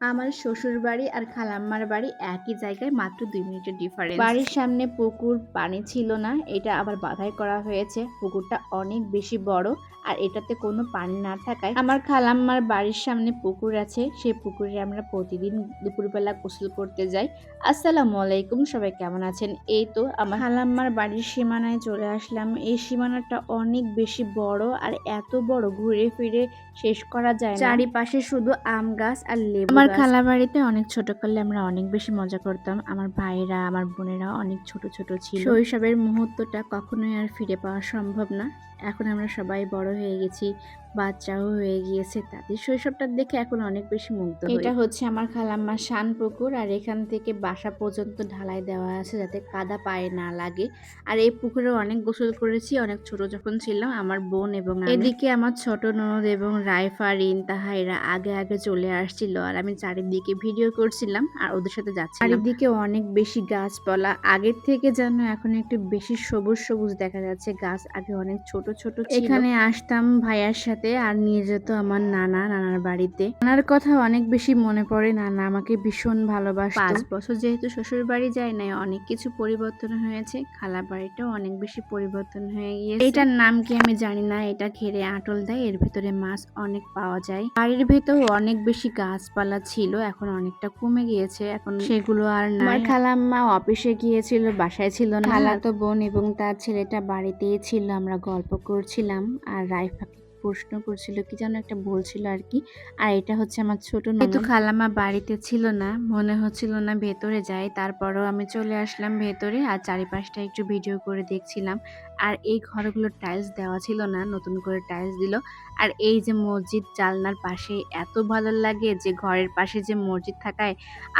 আমার শ্বশুরবাড়ি আর খালাম্মার বাড়ি একই জায়গায়, মাত্র ২ মিনিটের ডিফারেন্স। বাড়ির সামনে পুকুর, পানি ছিল না, এটা আবার বাঁধাই করা হয়েছে। পুকুরটা অনেক বেশি বড়, আর এটাতে কোনো পানি না থাকায় আমার খালাম্মার বাড়ির সামনে পুকুর আছে। সেই পুকুরে আমরা প্রতিদিন দুপুরবেলা গোসল করতে যাই। আসসালামু আলাইকুম, সবাই কেমন আছেন? এই তো আমার খালাম্মার বাড়ির সীমানায় চলে আসলাম। এই সীমানাটা অনেক বেশি বড়, আর এত বড় ঘুরে ফিরে শেষ করা যায় না। চারিপাশে শুধু আম গাছ আর লেবু গাছ। আমার খালা বাড়িতে অনেক ছোটকালে আমরা অনেক বেশি মজা করতাম। আমার ভাইরা, আমার বোনেরা অনেক ছোট ছোট ছিল। শৈশবের মুহূর্তটা কখনোই আর ফিরে পাওয়া সম্ভব না। এখন আমরা সবাই বড় হয়ে গেছি, বাচ্চাও হয়ে গিয়েছে। তাদের শৈশবটা দেখে এখন অনেক বেশি মুগ্ধ হই। এটা হচ্ছে আমার খালাম্মার শান পুকুর, আর এখান থেকে বাসা পর্যন্ত ঢালাই দেওয়া আছে যাতে কাদা পায়ে না লাগে। আর এই পুকুরে অনেক গোসল করেছি, অনেক ছোট যখন ছিলাম, আমার বোন এবং আমি। এদিকে আমার ছোট ননদ এবং রাইফা, রিন, তাহাইরা আগে আগে চলে আসছিল, আর আমি চারিদিকে ভিডিও করছিলাম আর ওদের সাথে যাচ্ছিলাম। চারিদিকে অনেক বেশি গাছপালা, আগের থেকে যেন এখন একটু বেশি সবুজ সবুজ দেখা যাচ্ছে। গাছ আগে অনেক ছোট ছোট ছিল। এখানে আসতাম ভাইয়ার সাথে, আর নিয়ে যেত আমার নানার বাড়িতে। নানার কথা অনেক বেশি মনে পড়ে। নানা আমাকে ভীষণ ভালোবাসতো। 5 বছর যেহেতু শ্বশুর বাড়ি যায় নাই, অনেক কিছু পরিবর্তন হয়েছে। খালা বাড়িটাও অনেক বেশি পরিবর্তন হয়ে গিয়েছে। এটার নাম কি আমি জানি না, এটা ঘেরে আটল দেয়, এর ভিতরে মাছ অনেক পাওয়া যায়। বাড়ির ভেতর অনেক বেশি গাছপালা ছিল, এখন অনেকটা কমে গিয়েছে, এখন সেগুলো আর নাই। আমার খালাম্মা অফিসে গিয়েছিল, বাসায় ছিল না। খালাতো বোন এবং তার ছেলেটা বাড়িতেই ছিল। আমরা গল্প করছিলাম, আর রাইফাকে প্রশ্ন করছিল, কি যেন একটা বলছিল আর কি। আর এটা হচ্ছে আমার ছোট ননদ। কিন্তু খালাম্মা বাড়িতে ছিল না, মনে হচ্ছিল না ভেতরে যাই। তারপরও আমি চলে আসলাম ভেতরে, আর চারিপাশটা একটু ভিডিও করে দেখছিলাম। আর এই ঘরগুলো টাইলস দেওয়া ছিল না, নতুন করে টাইলস দিল। আর এই যে মসজিদ, জানলার পাশে এত ভালো লাগে যে ঘরের পাশে যে মসজিদ থাকায়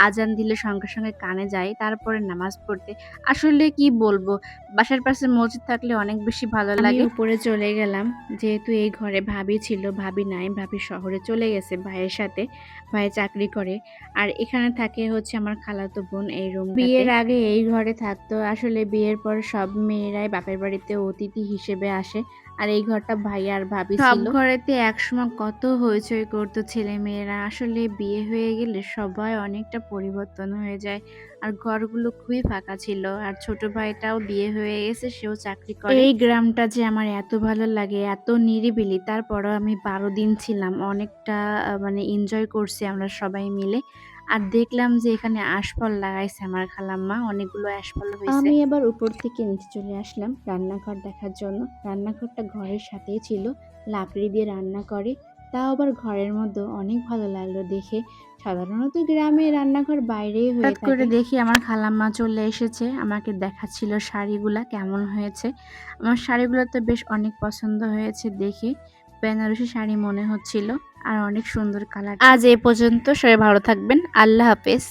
আজান দিলে সঙ্গে সঙ্গে কানে যায়, তারপরে নামাজ পড়তে। আসলে কি বলবো, বাসার পাশে মসজিদ থাকলে অনেক বেশি ভালো লাগে। উপরে চলে গেলাম, যেহেতু এই ঘরে ভাবি ছিল, ভাবি নাই, ভাবি শহরে চলে গেছে ভাইয়ের সাথে, ভাই চাকরি করে। আর এখানে থাকে হচ্ছে আমার খালাতো বোন এই রুম। বিয়ের আগে এই ঘরে থাকতো। আসলে বিয়ের পর সব মেয়েরাই বাপের বাড়িতে অতিথি হিসেবে আসে, আর এই ঘরটা ভাই আর ভাবি ছিল। সব ঘরেতে একসময় কত হইচই করতো ছেলে মেয়েরা। আসলে বিয়ে হয়ে গেলে সবাই অনেকটা পরিবর্তন হয়ে যায়, আর ঘরগুলো খুবই ফাঁকা ছিল। আর ছোট ভাইটাও বিয়ে হয়ে গেছে, সেও চাকরি করে। এই গ্রামটা যে আমার এত ভালো লাগে, এত নিরিবিলি। তারপরও আমি 12 দিন ছিলাম, অনেকটা মানে এনজয় করছি আমরা সবাই মিলে। আর দেখলাম যে এখানে আশফল লাগাইছে আমার খালাম্মা, অনেকগুলো আশফল হয়েছে। আমি এবার উপর থেকে নিচে চলে আসলাম রান্নাঘর দেখার জন্য। রান্নাঘরটা ঘরের সাথেই ছিল, লাকড়ি দিয়ে রান্না করে, তাও আবার ঘরের মধ্যে। অনেক ভালো লাগলো দেখে। সাধারণত গ্রামে রান্নাঘর বাইরেই হয়ে থাকে। করে দেখি আমার খালাম্মা চলে এসেছে, আমাকে দেখাচ্ছিল শাড়িগুলা কেমন হয়েছে। আমার শাড়িগুলো তো বেশ অনেক পছন্দ হয়েছে দেখে, বেনারসি শাড়ি মনে হচ্ছিল, আর অনেক সুন্দর কালার। আজ এই পর্যন্ত, সবাই ভালো থাকবেন, আল্লাহ হাফেজ।